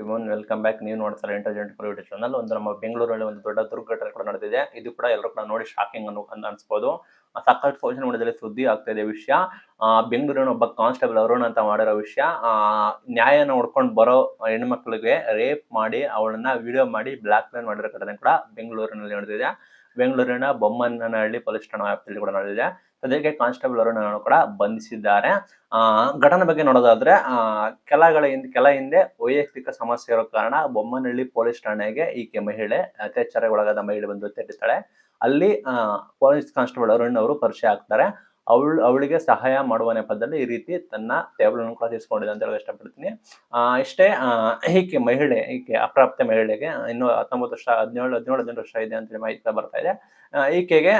Everyone, welcome back. ನೀವು ನೋಡ್ತಾರೆ intelligent YouTube channel. ಒಂದು ನಮ್ಮ ಬೆಂಗಳೂರಲ್ಲಿ ಒಂದು ದೊಡ್ಡ ದುರ್ಘಟನೆ ಕೂಡ ನಡೆದಿದೆ. ಇದು ಕೂಡ ಎಲ್ಲರೂ ಕೂಡ ನೋಡಿ ಶಾಕಿಂಗ್ ಅನ್ಸ್ಬೋದು. ಸಾಕಷ್ಟು ಸೋಷಿಯಲ್ ಮೀಡಿಯಾದಲ್ಲಿ ಸುದ್ದಿ ಆಗ್ತಾ ಇದೆ ವಿಷಯ. ಬೆಂಗಳೂರಿನ ಒಬ್ಬ ಕಾನ್ಸ್ಟೇಬಲ್ ಅರುಣ್ ಅಂತ ಮಾಡಿರೋ ವಿಷಯ. ನ್ಯಾಯನ ಹೊಡ್ಕೊಂಡು ಬರೋ ಹೆಣ್ಮಕ್ಳಿಗೆ ರೇಪ್ ಮಾಡಿ ಅವಳನ್ನ ವಿಡಿಯೋ ಮಾಡಿ ಬ್ಲಾಕ್ ಮೇಲ್ ಮಾಡಿರೋ ಘಟನೆ ಕೂಡ ಬೆಂಗಳೂರಿನಲ್ಲಿ ನಡೆದಿದೆ. ಬೆಂಗಳೂರಿನ ಬೊಮ್ಮನಹಳ್ಳಿ ಪೊಲೀಸ್ ಠಾಣಾ ವ್ಯಾಪ್ತಿಯಲ್ಲಿ ಕೂಡ ನಡೆದಿದೆ. ಸದ್ಯಕ್ಕೆ ಕಾನ್ಸ್ಟೇಬಲ್ ಅರುಣ್ ಕೂಡ ಬಂಧಿಸಿದ್ದಾರೆ. ಘಟನೆ ಬಗ್ಗೆ ನೋಡೋದಾದ್ರೆ ಕೆಲ ಹಿಂದೆ ವೈಯಕ್ತಿಕ ಸಮಸ್ಯೆ ಇರೋ ಕಾರಣ ಬೊಮ್ಮನಹಳ್ಳಿ ಪೊಲೀಸ್ ಠಾಣೆಗೆ ಈಕೆ ಮಹಿಳೆ, ಅತ್ಯಾಚಾರಕ್ಕೆ ಒಳಗಾದ ಮಹಿಳೆ ಬಂದು ತೆರಳುತ್ತಾಳೆ. ಅಲ್ಲಿ ಪೊಲೀಸ್ ಕಾನ್ಸ್ಟೇಬಲ್ ಅರುಣ್ ಅವರು ಪರಿಚಯ ಆಗ್ತಾರೆ. ಅವಳಿಗೆ ಸಹಾಯ ಮಾಡುವ ನೆಪದಲ್ಲಿ ಈ ರೀತಿ ತನ್ನ ಟೇಬಲ್ ಕೂಡ ತೀರಿಸಿಕೊಂಡಿದೆ ಅಂತ ಹೇಳಕ್ ಇಷ್ಟಪಡ್ತೀನಿ. ಇಷ್ಟೇ, ಈಕೆ ಅಪ್ರಾಪ್ತ ಮಹಿಳೆಗೆ ಇನ್ನು 19 ವರ್ಷ, 17-18 ವರ್ಷ ಇದೆ ಅಂತ ಮಾಹಿತಿ ಬರ್ತಾ ಇದೆ. ಈಕೆಗೆ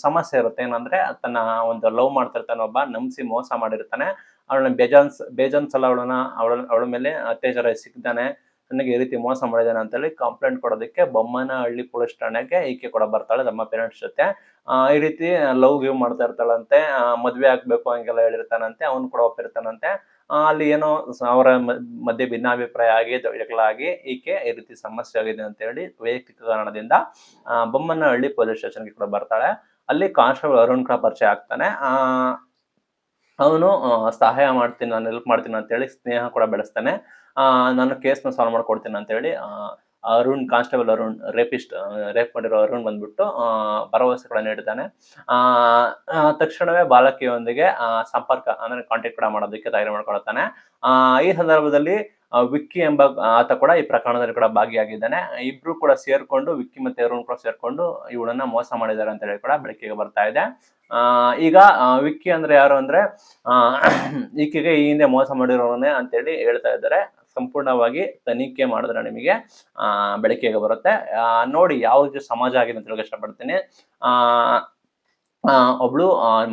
ಸಮಸ್ಯೆ ಇರುತ್ತೆ. ಏನಂದ್ರೆ ತನ್ನ ಒಂದು ಲವ್ ಮಾಡ್ತಿರ್ತಾನೆ ಒಬ್ಬ, ನಂಬಿಸಿ ಮೋಸ ಮಾಡಿರ್ತಾನೆ. ಅವಳನ್ನ ಬೇಜಾನ್ ಸಲ ಅವಳ ಮೇಲೆ ಅತ್ಯಾಚಾರ ಸಿಗ್ತಾನೆ, ನನಗೆ ಈ ರೀತಿ ಮೋಸ ಮಾಡಿದಾನೆ ಅಂತೇಳಿ ಕಂಪ್ಲೇಂಟ್ ಕೊಡೋದಕ್ಕೆ ಬೊಮ್ಮನಹಳ್ಳಿ ಪೊಲೀಸ್ ಠಾಣೆಗೆ ಈಕೆ ಕೂಡ ಬರ್ತಾಳೆ ತಮ್ಮ ಪೇರೆಂಟ್ಸ್ ಜೊತೆ. ಈ ರೀತಿ ಲವ್ ಗಿವ್ ಮಾಡ್ತಾ ಇರ್ತಾಳಂತೆ, ಮದ್ವೆ ಆಗ್ಬೇಕು ಹಂಗೆಲ್ಲ ಹೇಳಿರ್ತಾನಂತೆ. ಅವನು ಕೂಡ ಒಪ್ಪಿರ್ತಾನಂತೆ. ಅಲ್ಲಿ ಏನೋ ಅವರ ಮಧ್ಯೆ ಭಿನ್ನಾಭಿಪ್ರಾಯ ಆಗಿ ಜಗಳ ಆಗಿ ಈಕೆ ಈ ರೀತಿ ಸಮಸ್ಯೆ ಆಗಿದೆ ಅಂತ ಹೇಳಿ ವೈಯಕ್ತಿಕ ಕಾರಣದಿಂದ ಬೊಮ್ಮನಹಳ್ಳಿ ಪೊಲೀಸ್ ಸ್ಟೇಷನ್ಗೆ ಕೂಡ ಬರ್ತಾಳೆ. ಅಲ್ಲಿ ಕಾನ್ಸ್ಟೇಬಲ್ ಅರುಣ್ ಕೂಡ ಪರಿಚಯ ಆಗ್ತಾನೆ. ಅವನು ಸಹಾಯ ಮಾಡ್ತೀನಿ, ನಾನು ಹೆಲ್ಪ್ ಮಾಡ್ತೀನಿ ಅಂತ ಹೇಳಿ ಸ್ನೇಹ ಕೂಡ ಬೆಳೆಸ್ತಾನೆ. ನಾನು ಕೇಸ್ನ ಸಾಲ್ವ್ ಮಾಡ್ಕೊಡ್ತೀನಿ ಅಂತ ಹೇಳಿ ಕಾನ್ಸ್ಟೇಬಲ್ ಅರುಣ್ ರೇಪ್ ಮಾಡಿರೋ ಅರುಣ್ ಬಂದ್ಬಿಟ್ಟು ಭರವಸೆ ಕೂಡ ನೀಡ್ತಾನೆ. ತಕ್ಷಣವೇ ಬಾಲಕಿಯೊಂದಿಗೆ ಸಂಪರ್ಕ ಅಂದ್ರೆ ಕಾಂಟ್ಯಾಕ್ಟ್ ಕೂಡ ಮಾಡೋದಕ್ಕೆ ತಯಾರಿ ಮಾಡ್ಕೊಳ್ತಾನೆ. ಈ ಸಂದರ್ಭದಲ್ಲಿ ವಿಕ್ಕಿ ಎಂಬ ಆತ ಕೂಡ ಈ ಪ್ರಕರಣದಲ್ಲಿ ಕೂಡ ಭಾಗಿಯಾಗಿದ್ದಾನೆ. ಇಬ್ರು ಕೂಡ ಸೇರ್ಕೊಂಡು, ವಿಕ್ಕಿ ಮತ್ತೆ ಅರುಣ್ ಕೂಡ ಸೇರ್ಕೊಂಡು ಇವಳನ್ನ ಮೋಸ ಮಾಡಿದ್ದಾರೆ ಅಂತ ಹೇಳಿ ಕೂಡ ಬೆಳಕಿಗೆ ಬರ್ತಾ ಇದೆ. ಈಗ ವಿಕ್ಕಿ ಅಂದ್ರೆ ಯಾರು ಅಂದ್ರೆ ಈಕೆಗೆ ಈ ಹಿಂದೆ ಮೋಸ ಮಾಡಿರೋನೇ ಅಂತೇಳಿ ಹೇಳ್ತಾ ಇದ್ದಾರೆ. ಸಂಪೂರ್ಣವಾಗಿ ತನಿಖೆ ಮಾಡಿದ್ರೆ ನಿಮಗೆ ಬೆಳಕಿಗೆ ಬರುತ್ತೆ. ನೋಡಿ ಯಾವ ರೀತಿ ಸಮಾಜ ಆಗಿದೆ ಅಂತ ಹೇಳಕ್ ಇಷ್ಟಪಡ್ತೀನಿ. ಒಬ್ಳು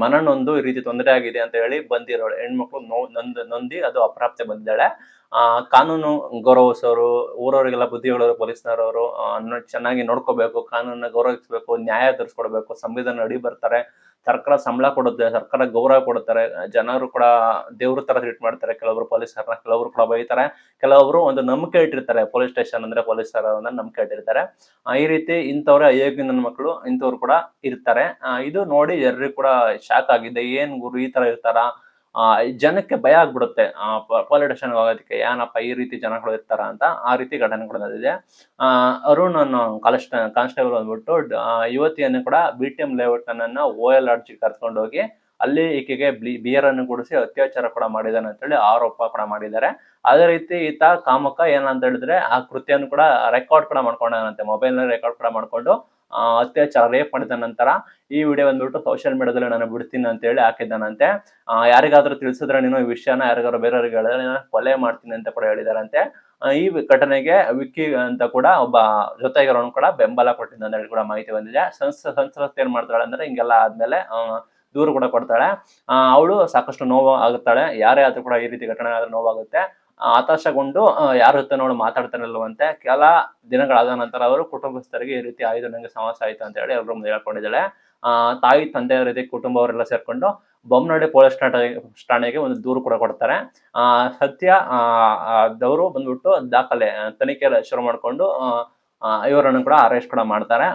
ಮನನೊಂದು ಈ ರೀತಿ ತೊಂದರೆ ಆಗಿದೆ ಅಂತ ಹೇಳಿ ಬಂದಿರೋಳು ಹೆಣ್ಮಕ್ಳು ನೊಂದಿ ಅದು ಅಪ್ರಾಪ್ತೆ ಬಂದಿದ್ದಾಳೆ. ಕಾನೂನು ಗೌರವಿಸೋರು, ಊರವರಿಗೆಲ್ಲ ಬುದ್ಧಿ ಹೇಳೋರು ಪೊಲೀಸ್ನವರು ಚೆನ್ನಾಗಿ ನೋಡ್ಕೋಬೇಕು, ಕಾನೂನನ್ನ ಗೌರವಿಸಬೇಕು, ನ್ಯಾಯ ತರಿಸ್ಕೊಡ್ಬೇಕು, ಸಂವಿಧಾನ ಅಡಿ ಬರ್ತಾರೆ, ಸರ್ಕಾರ ಸಂಬಳ ಕೊಡುತ್ತೆ, ಸರ್ಕಾರ ಗೌರವ ಕೊಡುತ್ತಾರೆ, ಜನರು ಕೂಡ ದೇವ್ರ ತರ ಟ್ರೀಟ್ ಮಾಡ್ತಾರೆ. ಕೆಲವರು ಪೊಲೀಸರನ್ನ, ಕೆಲವರು ಕೂಡ ಬೈತಾರೆ, ಕೆಲವರು ಒಂದು ನಂಬಿಕೆ ಇಟ್ಟಿರ್ತಾರೆ. ಪೊಲೀಸ್ ಸ್ಟೇಷನ್ ಅಂದ್ರೆ ಪೊಲೀಸರನ್ನ ನಂಬಿಕೆ ಇಟ್ಟಿರ್ತಾರೆ. ಈ ರೀತಿ ಇಂಥವ್ರ ಅಯೋಗ್ಯ ನನ್ನ ಮಕ್ಕಳು ಇಂಥವ್ರು ಕೂಡ ಇರ್ತಾರೆ. ಇದು ನೋಡಿ ಎಲ್ಲರಿಗೂ ಕೂಡ ಶಾಕ್ ಆಗಿದೆ. ಏನ್ ಗುರು ಈ ತರ ಇರ್ತಾರ? ಜನಕ್ಕೆ ಭಯ ಆಗ್ಬಿಡುತ್ತೆ ಪೊಲೀಸ್ ಸ್ಟೇಷನ್ ಹೋಗೋದಕ್ಕೆ. ಏನಪ್ಪ ಈ ರೀತಿ ಜನಗಳು ಇರ್ತಾರ ಅಂತ. ಆ ರೀತಿ ಘಟನೆ ಕೂಡ ನಡೆದಿದೆ. ಅರುಣ್ ಅನ್ನೋ ಕಾನ್ಸ್ಟೇಬಲ್ ಬಂದ್ಬಿಟ್ಟು ಯುವತಿಯನ್ನು ಕೂಡ BTM ಲೇಔಟ್ ಅನ್ನ OL ಲಾಡ್ಜ್ ಕರ್ಕೊಂಡು ಹೋಗಿ ಅಲ್ಲಿ ಈಕೆಗೆ ಬಿಯರ್ ಅನ್ನು ಕುಡಿಸಿ ಅತ್ಯಾಚಾರ ಕೂಡ ಮಾಡಿದಾನೆ ಅಂತೇಳಿ ಆರೋಪ ಕೂಡ ಮಾಡಿದ್ದಾರೆ. ಅದೇ ರೀತಿ ಈತ ಕಾಮಕ ಏನಂತ ಹೇಳಿದ್ರೆ ಆ ಕೃತ್ಯವನ್ನು ಕೂಡ ರೆಕಾರ್ಡ್ ಕೂಡ ಮಾಡ್ಕೊಂಡಾನಂತೆ, ಮೊಬೈಲ್ ನಲ್ಲಿ ರೆಕಾರ್ಡ್ ಕೂಡ ಮಾಡ್ಕೊಂಡು ಅತ್ಯಾಚಾರ ರೇಪ್ ಮಾಡಿದ ನಂತರ ಈ ವಿಡಿಯೋ ಬಂದ್ಬಿಟ್ಟು ಸೋಷಿಯಲ್ ಮೀಡಿಯಾದಲ್ಲಿ ನಾನು ಬಿಡ್ತೀನಿ ಅಂತ ಹೇಳಿ ಹಾಕಿದ್ದಾನಂತೆ. ಯಾರಿಗಾದ್ರೂ ತಿಳಿಸಿದ್ರೆ ನೀನು ಈ ವಿಷಯನ ಯಾರಿಗಾದ್ರು ಬೇರೆಯವ್ರಿಗೆ ಹೇಳಿದ್ರೆ ನಾನು ಕೊಲೆ ಮಾಡ್ತೀನಿ ಅಂತ ಕೂಡ ಹೇಳಿದಾರಂತೆ. ಈ ಘಟನೆಗೆ ವಿಕ್ಕಿ ಅಂತ ಕೂಡ ಒಬ್ಬ ಜೊತೆಗಿರೋನು ಕೂಡ ಬೆಂಬಲ ಕೊಟ್ಟಿದ್ದ ಅಂತ ಹೇಳಿ ಕೂಡ ಮಾಹಿತಿ ಬಂದಿದೆ. ಸಂಸ್ಥೆ ಏನ್ ಮಾಡ್ತಾಳೆ ಅಂದ್ರೆ ಹಿಂಗೆಲ್ಲ ಆದ್ಮೇಲೆ ದೂರು ಕೂಡ ಕೊಡ್ತಾಳೆ. ಅವಳು ಸಾಕಷ್ಟು ನೋವು ಆಗುತ್ತಾಳೆ. ಯಾರೇ ಆದ್ರೂ ಕೂಡ ಈ ರೀತಿ ಘಟನೆ ಆದ್ರೂ ನೋವಾಗುತ್ತೆ. ಹತಾಶಗೊಂಡು ಯಾರ ಜೊತೆ ನೋಡು ಮಾತಾಡ್ತಾರಲ್ವಂತೆ. ಕೆಲ ದಿನಗಳಾದ ನಂತರ ಅವರು ಕುಟುಂಬಸ್ಥರಿಗೆ ಈ ರೀತಿ ಆಯ್ತು, ನಂಗೆ ಸಮಸ್ಯೆ ಆಯ್ತು ಅಂತ ಹೇಳಿ ಅವ್ರ ಮುಂದೆ ಹೇಳ್ಕೊಂಡಿದ್ದಾಳೆ. ತಾಯಿ ತಂದೆಯ ರೀತಿ ಕುಟುಂಬ ಅವರೆಲ್ಲ ಸೇರ್ಕೊಂಡು ಬೊಮ್ಮನಹಳ್ಳಿ ಪೊಲೀಸ್ ಠಾಣೆಗೆ ಒಂದು ದೂರು ಕೂಡ ಕೊಡ್ತಾರೆ. ಸತ್ಯ ದವರು ಬಂದ್ಬಿಟ್ಟು ತನಿಖೆ ಶುರು ಮಾಡ್ಕೊಂಡು ಇವರನ್ನು ಕೂಡ ಅರೆಸ್ಟ್ ಕೂಡ ಮಾಡ್ತಾರೆ.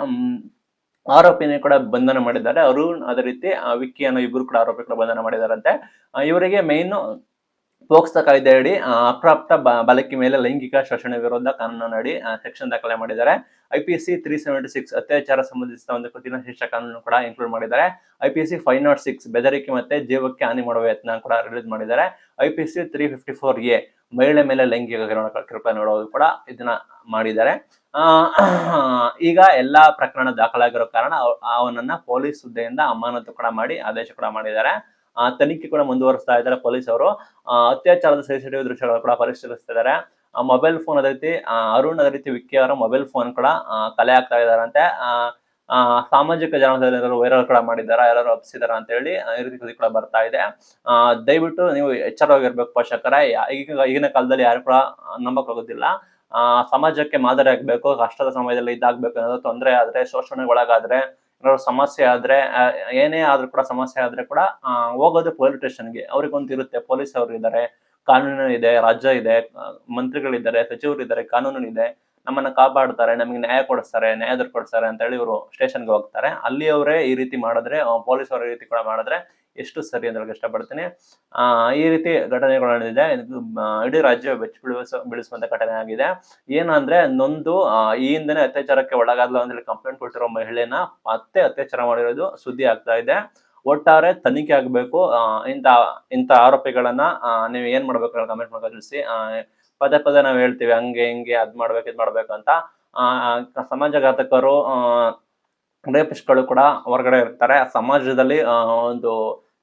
ಆರೋಪಿನ ಕೂಡ ಬಂಧನ ಮಾಡಿದ್ದಾರೆ. ಅರುಣ್ ಅದೇ ರೀತಿ ವಿಕ್ಕಿ ಅನ್ನೋ ಇಬ್ರು ಕೂಡ ಆರೋಪಿ ಕೂಡ ಬಂಧನ ಮಾಡಿದಾರಂತೆ. ಇವರಿಗೆ ಮೇನ್ ಪೋಕ್ಸೋ ಕಾಯ್ದೆ ಅಡಿ ಅಪ್ರಾಪ್ತ ಬಾಲಕಿ ಮೇಲೆ ಲೈಂಗಿಕ ಶೋಷಣೆ ವಿರೋಧ ಕಾನೂನಿನಡಿ ಸೆಕ್ಷನ್ ದಾಖಲೆ ಮಾಡಿದ್ದಾರೆ. IPC 376 ಅತ್ಯಾಚಾರ ಸಂಬಂಧಿಸಿದ ಒಂದು ಕಠಿಣ ಶಿಕ್ಷಾ ಕಾನೂನು ಕೂಡ ಇನ್ಕ್ಲೂಡ್ ಮಾಡಿದ್ದಾರೆ. IPC 506 ಬೆದರಿಕೆ ಮತ್ತೆ ಜೀವಕ್ಕೆ ಹಾನಿ ಮಾಡುವ ಯತ್ನ ಕೂಡ ರಿಲೀಸ್ ಮಾಡಿದ್ದಾರೆ. IPC 354A ಮಹಿಳೆ ಮೇಲೆ ಲೈಂಗಿಕ ಕಿರುಕುಳ ನೋಡೋದು ಕೂಡ ಇದನ್ನ ಮಾಡಿದ್ದಾರೆ. ಈಗ ಎಲ್ಲಾ ಪ್ರಕರಣ ದಾಖಲಾಗಿರೋ ಕಾರಣ ಅವನನ್ನ ಪೊಲೀಸ್ ಹುದ್ದೆಯಿಂದ ಅಮಾನತು ಕೂಡ ಮಾಡಿ ಆದೇಶ ಕೂಡ ಮಾಡಿದ್ದಾರೆ. ತನಿಖೆ ಕೂಡ ಮುಂದುವರಿಸ್ತಾ ಇದ್ದಾರೆ ಪೊಲೀಸ್ ಅವರು. ಅತ್ಯಾಚಾರದ CCTV ದೃಶ್ಯಗಳು ಕೂಡ ಪರಿಶೀಲಿಸ್ತಿದ್ದಾರೆ. ಮೊಬೈಲ್ ಫೋನ್ ಅದೇ ರೀತಿ ಅರುಣ್ ಅದೇ ರೀತಿ ವಿಕ್ಕಿ ಅವರ ಮೊಬೈಲ್ ಫೋನ್ ಕೂಡ ಕಲೆ ಆಗ್ತಾ ಇದಾರಂತೆ. ಸಾಮಾಜಿಕ ಜಾಲತಾಣದಲ್ಲಿ ವೈರಲ್ ಕೂಡ ಮಾಡಿದಾರ, ಎಲ್ಲರೂ ಹಬ್ಸಿದಾರ ಅಂತ ಹೇಳಿ ಈ ರೀತಿ ಕೂಡ ಬರ್ತಾ ಇದೆ. ದಯವಿಟ್ಟು ನೀವು ಎಚ್ಚರವಾಗಿರ್ಬೇಕು ಪೋಷಕರೇ. ಈಗಿನ ಕಾಲದಲ್ಲಿ ಯಾರು ಕೂಡ ನಂಬಕ್ಕಾಗೋದಿಲ್ಲ. ಸಮಾಜಕ್ಕೆ ಮಾದರಿ ಆಗ್ಬೇಕು. ಕಷ್ಟದ ಸಮಯದಲ್ಲಿ ಇದಾಗ್ಬೇಕು, ಏನಾದ್ರು ತೊಂದರೆ ಆದ್ರೆ, ಶೋಷಣೆಗೊಳಗಾದ್ರೆ, ಏನಾದ್ರು ಸಮಸ್ಯೆ ಆದ್ರೆ, ಏನೇ ಆದ್ರೂ ಕೂಡ ಸಮಸ್ಯೆ ಆದ್ರೆ ಕೂಡ ಹೋಗೋದು ಪೊಲೀಸ್ ಸ್ಟೇಷನ್ಗೆ. ಅವ್ರಿಗೊಂದು ಇರುತ್ತೆ, ಪೊಲೀಸ್ ಅವ್ರು ಇದ್ದಾರೆ, ಕಾನೂನು ಇದೆ, ರಾಜ್ಯ ಇದೆ, ಮಂತ್ರಿಗಳಿದ್ದಾರೆ, ಸಚಿವರಿದ್ದಾರೆ, ಕಾನೂನು ಇದೆ, ನಮ್ಮನ್ನ ಕಾಪಾಡ್ತಾರೆ, ನಮಗೆ ನ್ಯಾಯ ಕೊಡಿಸ್ತಾರೆ, ನ್ಯಾಯ ದೊರಕಿಸ್ತಾರೆ ಅಂತ ಹೇಳಿ ಇವರು ಸ್ಟೇಷನ್ಗೆ ಹೋಗ್ತಾರೆ. ಅಲ್ಲಿ ಅವರೇ ಈ ರೀತಿ ಮಾಡಿದ್ರೆ, ಪೊಲೀಸ್ ಅವರು ಈ ರೀತಿ ಕೂಡ ಮಾಡಿದ್ರೆ ಎಷ್ಟು ಸರಿ ಅಂತ ಹೇಳಕ್ ಇಷ್ಟಪಡ್ತೀನಿ. ಈ ರೀತಿ ಘಟನೆಗಳು ನಡೆದಿದೆ. ಇದು ಇಡೀ ರಾಜ್ಯ ಬೀಳಿಸುವಂತ ಘಟನೆ ಆಗಿದೆ. ಏನಂದ್ರೆ ನೊಂದು ಈ ಹಿಂದೆನೆ ಅತ್ಯಾಚಾರಕ್ಕೆ ಒಳಗಾದ್ಲು ಅಂತ ಹೇಳಿ ಕಂಪ್ಲೇಂಟ್ ಕೊಟ್ಟಿರೋ ಮಹಿಳೆನ ಮತ್ತೆ ಅತ್ಯಾಚಾರ ಮಾಡಿರೋದು ಸುದ್ದಿ ಆಗ್ತಾ ಇದೆ. ಒಟ್ಟಾರೆ ತನಿಖೆ ಆಗ್ಬೇಕು. ಇಂಥ ಆರೋಪಿಗಳನ್ನ ನೀವು ಏನ್ ಮಾಡ್ಬೇಕು ಕಮೆಂಟ್ ಮೂಲಕ ತಿಳಿಸಿ. ಪದೇ ಪದೇ ನಾವ್ ಹೇಳ್ತೀವಿ ಹಂಗೆ ಹಿಂಗೆ ಅದ್ ಮಾಡ್ಬೇಕು ಇದ್ ಮಾಡ್ಬೇಕು ಅಂತ. ಸಮಾಜಘಾತಕರು, ರೇಪಿಸ್ಟ್ಗಳು ಕೂಡ ಹೊರಗಡೆ ಇರ್ತಾರೆ. ಸಮಾಜದಲ್ಲಿ ಒಂದು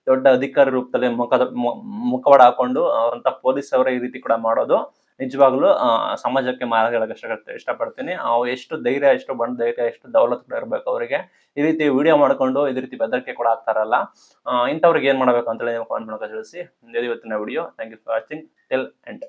ದೊಡ್ಡ ಅಧಿಕಾರಿ ರೂಪದಲ್ಲಿ ಮುಖವಾಡ ಹಾಕೊಂಡು ಅಂತ ಪೊಲೀಸ್ ಅವರೇ ಈ ರೀತಿ ಕೂಡ ಮಾಡೋದು ನಿಜವಾಗ್ಲೂ ಸಮಾಜಕ್ಕೆ ಮಾರ್ಗ ಇಷ್ಟಪಡ್ತೀನಿ. ಎಷ್ಟು ಧೈರ್ಯ, ಎಷ್ಟು ಬಂಡ ಧೈರ್ಯ, ಎಷ್ಟು ದೌಲತ್ ಕೂಡ ಇರ್ಬೇಕು ಅವರಿಗೆ. ಈ ರೀತಿ ವಿಡಿಯೋ ಮಾಡ್ಕೊಂಡು ಇದೇ ರೀತಿ ಬೆದರಿಕೆ ಕೂಡ ಆಗ್ತಾರಲ್ಲ, ಇಂಥವ್ರಿಗೆ ಏನ್ ಮಾಡ್ಬೇಕು ಅಂತ ಹೇಳಿ ನೀವು ಕಾಮೆಂಟ್ ಮೂಲಕ ತಿಳಿಸಿ. ಇವತ್ತಿನ video. Thank you for watching till end.